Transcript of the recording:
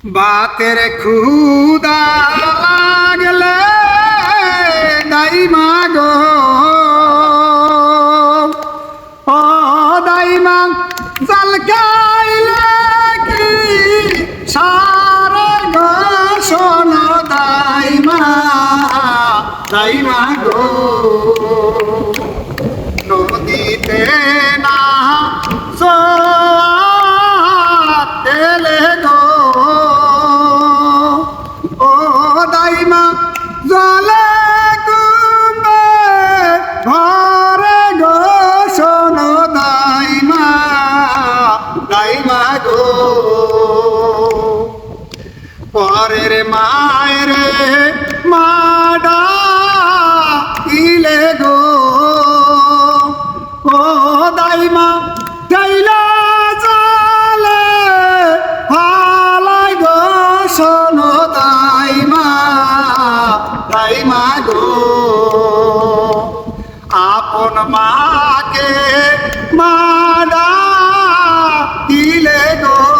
বাতের খুদা লাগলে দাইমা গো ও দাইমা জাল খাইলে কি সারে গো শোনো দাইমা দাইমা গো নদীতে না তেলে গো ও দাইমা জলে কুমে ঘরে গো শোনো দাইমা দাইমা গো পরের মায়ের মাডা ইলে গো ও দাইমা গাইলা জালে হালাই গো শোনো দাইমা দাইমা গো আপন মাকে মাডা দিলে গো